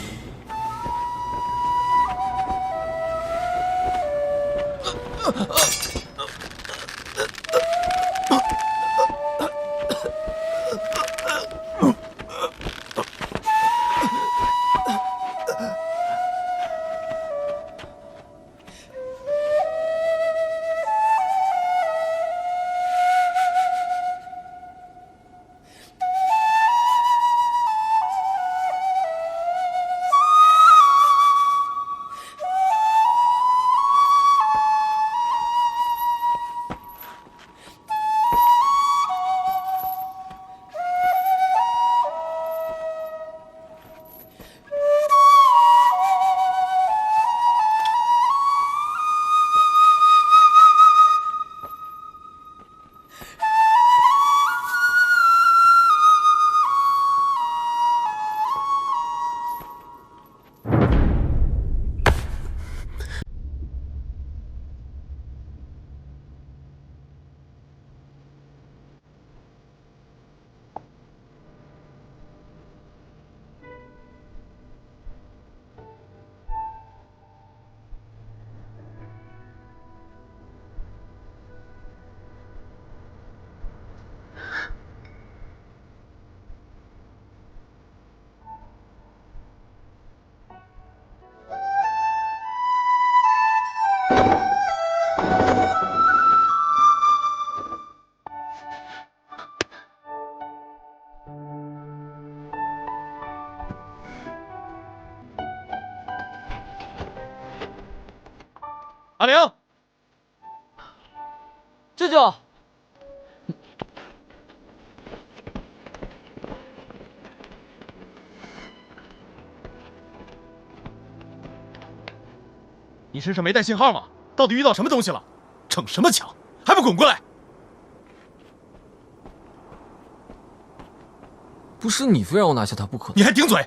阿玲，舅舅，你身上没带信号吗？到底遇到什么东西了？逞什么强？还不滚过来！不是你非让我拿下他不可。你还顶嘴！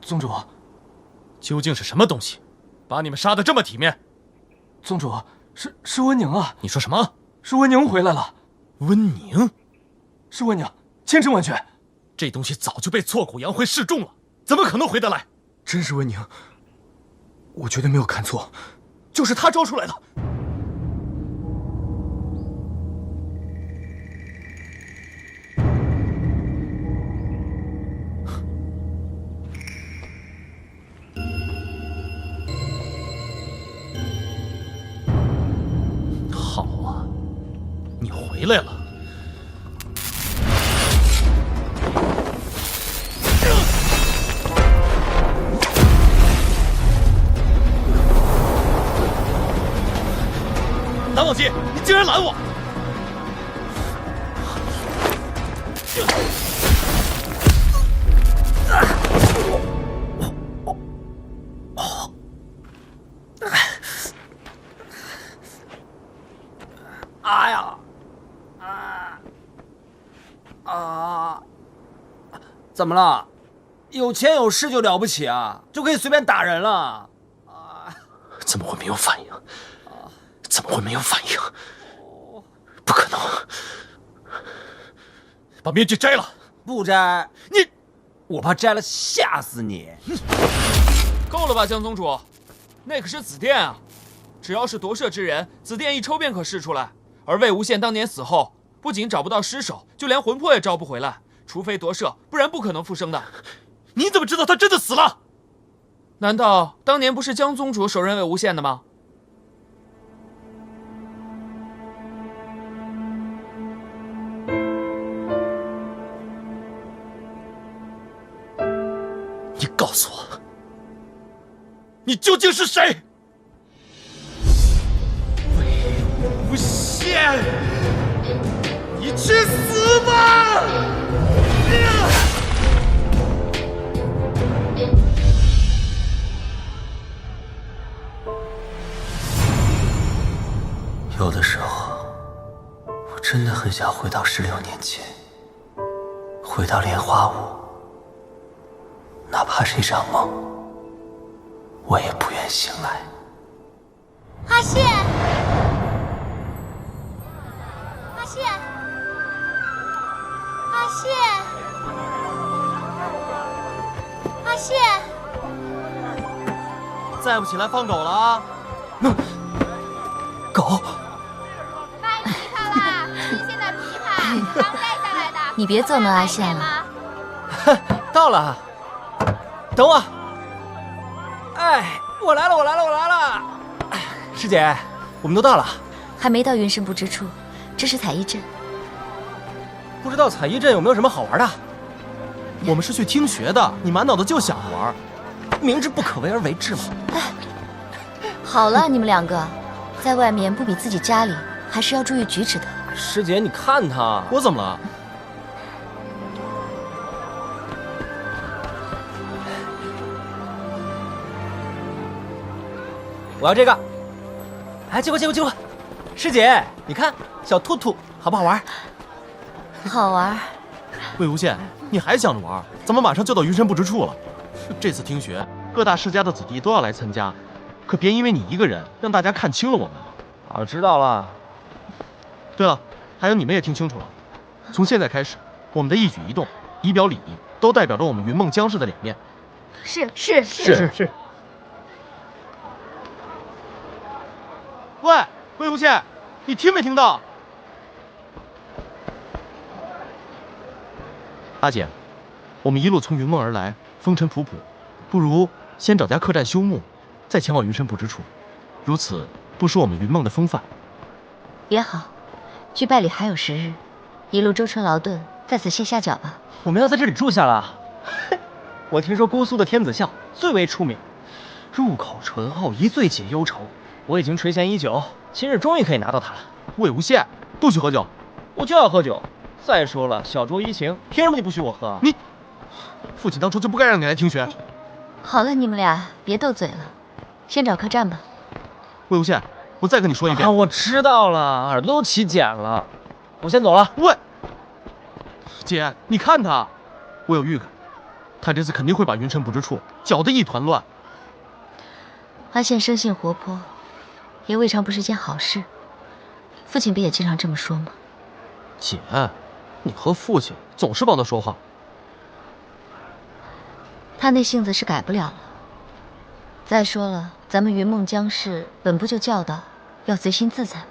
宗主，究竟是什么东西，把你们杀得这么体面？宗主，是温宁啊！你说什么？是温宁回来了。温宁？是温宁，千真万确。这东西早就被挫骨扬灰示众了，怎么可能回得来？真是温宁，我绝对没有看错，就是他招出来的。好啊，你回来了。蓝忘机，你竟然拦我！哎呀！怎么了？有钱有势就了不起啊？就可以随便打人了？怎么会没有反应？怎么会没有反应？不可能！把面具摘了！不摘！你，我怕摘了吓死你！够了吧，江宗主？那可是紫电啊！只要是夺舍之人，紫电一抽便可试出来。而魏无羡当年死后，不仅找不到尸首，就连魂魄也招不回来。除非夺舍，不然不可能复生的。你怎么知道他真的死了？难道当年不是江宗主手刃魏无羡的吗？你告诉我，你究竟是谁？魏无羡，你去死吧！有的时候，我真的很想回到16年前，回到莲花坞，哪怕是一场梦，我也不愿醒来。阿羡，阿羡，阿羡，阿羡，再不起来放狗了啊！狗。卖琵琶啦！新鲜的琵琶，刚摘下来的。你别奏弄阿羡了。到了，等我。哎，我来了，我来了，我来了！师姐，我们都到了。还没到云深不知处，这是采衣镇。不知道采衣镇有没有什么好玩的？我们是去听学的，你满脑子就想玩，明知不可为而为之嘛。好了，你们两个，在外面不比自己家里，还是要注意举止的。师姐，你看他，我怎么了？我要这个。哎，接过，接过，接过。师姐，你看小兔兔好不好玩？好玩。魏无羡，你还想着玩？怎么马上就到云深不知处了？这次听学，各大世家的子弟都要来参加，可别因为你一个人让大家看清了我们。啊，知道了。对了，还有你们也听清楚了，从现在开始，我们的一举一动、仪表礼仪，都代表着我们云梦江氏的脸面。是。喂，魏无羡，你听没听到？阿姐，我们一路从云梦而来，风尘仆仆，不如先找家客栈休沐，再前往云深不知处，如此不失我们云梦的风范。也好，距拜礼还有10日，一路舟车劳顿，在此歇下脚吧。我们要在这里住下了。我听说姑苏的天子笑最为出名，入口醇厚，一醉解忧愁。我已经垂涎已久，今日终于可以拿到它了。魏无羡，都许喝酒。我就要喝酒。再说了，小酌怡情，凭什么你不许我喝？你，父亲当初就不该让你来听学。好了，你们俩别斗嘴了，先找客栈吧。魏无羡，我再跟你说一遍。啊，我知道了，耳朵都起茧了，我先走了。喂，姐，你看他，我有预感，他这次肯定会把云尘不知处搅得一团乱。阿羡生性活泼，也未尝不是件好事。父亲不也经常这么说吗？姐，你和父亲总是帮他说话。他那性子是改不了了。再说了，咱们云梦江氏本不就教导要随心自在吗？